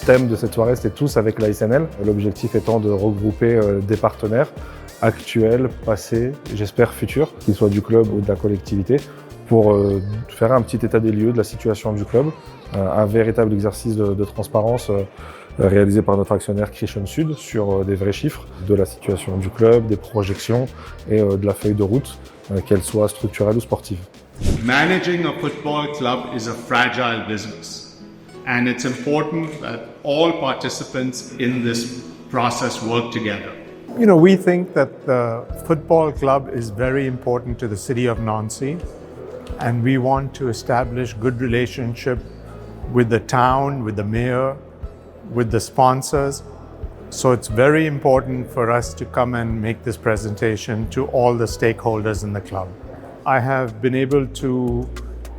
thème de cette soirée, c'était tous avec l'ASNL. L'objectif étant de regrouper des partenaires actuels, passés, j'espère futurs, qu'ils soient du club ou de la collectivité, pour faire un petit état des lieux de la situation du club, un véritable exercice de transparence réalisé par notre actionnaire Christian Sud sur des vrais chiffres de la situation du club, des projections et de la feuille de route, qu'elle soit structurelle ou sportive. Managing a football club is a fragile business, and it's important that all participants in this process work together. You know, we think that the football club is very important to the city of Nancy, and we want to establish good relationship with the town, with the mayor, with the sponsors. So it's very important for us to come and make this presentation to all the stakeholders in the club. I have been able to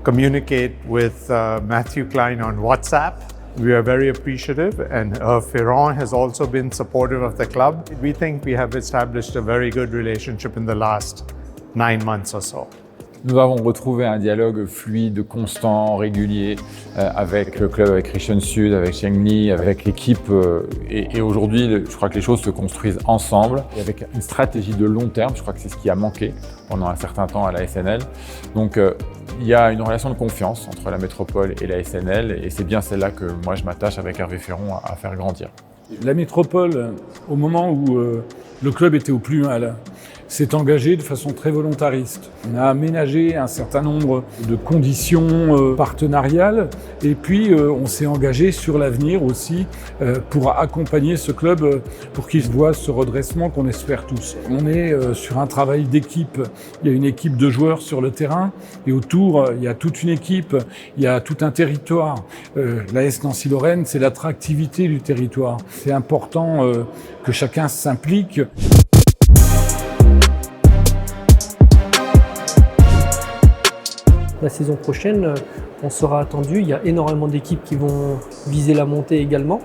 communicate with Matthew Klein on WhatsApp. We are very appreciative, and Ferran has also been supportive of the club. We think we have established a very good relationship in the last 9 months or so. Nous avons retrouvé un dialogue fluide, constant, régulier avec le club, avec Christian Sud, avec Cheng Li, avec l'équipe. Et aujourd'hui, je crois que les choses se construisent ensemble, et avec une stratégie de long terme. Je crois que c'est ce qui a manqué pendant un certain temps à la SNL. Donc il y a une relation de confiance entre la métropole et la SNL, et c'est bien celle-là que moi je m'attache avec Hervé Ferron à faire grandir. La métropole, au moment où le club était au plus mal, s'est engagé de façon très volontariste. On a aménagé un certain nombre de conditions partenariales et puis on s'est engagé sur l'avenir aussi pour accompagner ce club pour qu'il voit ce redressement qu'on espère tous. On est sur un travail d'équipe. Il y a une équipe de joueurs sur le terrain et autour, il y a toute une équipe, il y a tout un territoire. L'AS Nancy-Lorraine, c'est l'attractivité du territoire. C'est important que chacun s'implique. La saison prochaine, on sera attendu. Il y a énormément d'équipes qui vont viser la montée également.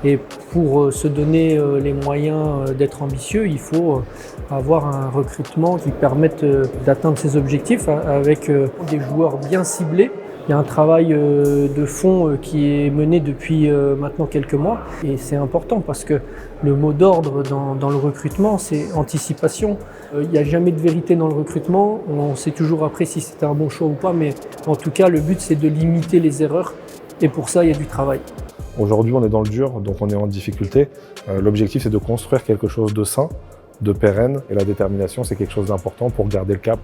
Et pour se donner les moyens d'être ambitieux, il faut avoir un recrutement qui permette d'atteindre ces objectifs avec des joueurs bien ciblés. Il y a un travail de fond qui est mené depuis maintenant quelques mois et c'est important parce que le mot d'ordre dans le recrutement, c'est anticipation. Il n'y a jamais de vérité dans le recrutement, on sait toujours après si c'était un bon choix ou pas, mais en tout cas le but c'est de limiter les erreurs et pour ça il y a du travail. Aujourd'hui on est dans le dur, donc on est en difficulté. L'objectif c'est de construire quelque chose de sain, de pérenne, et la détermination c'est quelque chose d'important pour garder le cap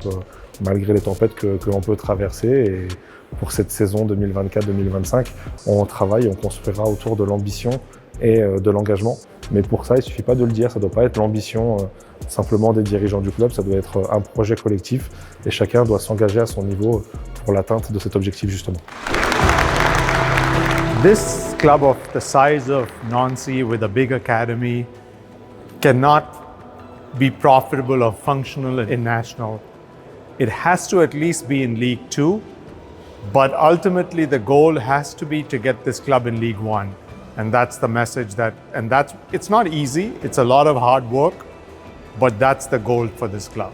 malgré les tempêtes que l'on peut traverser. Et pour cette saison 2024-2025, on travaille, on construira autour de l'ambition et de l'engagement. Mais pour ça, il ne suffit pas de le dire, ça ne doit pas être l'ambition simplement des dirigeants du club, ça doit être un projet collectif et chacun doit s'engager à son niveau pour l'atteinte de cet objectif justement. This club of the size of Nancy with a big academy cannot be profitable or functional in national. It has to at least be in League 2, but ultimately the goal has to be to get this club in League 1. And that's the message it's not easy, it's a lot of hard work, but that's the goal for this club.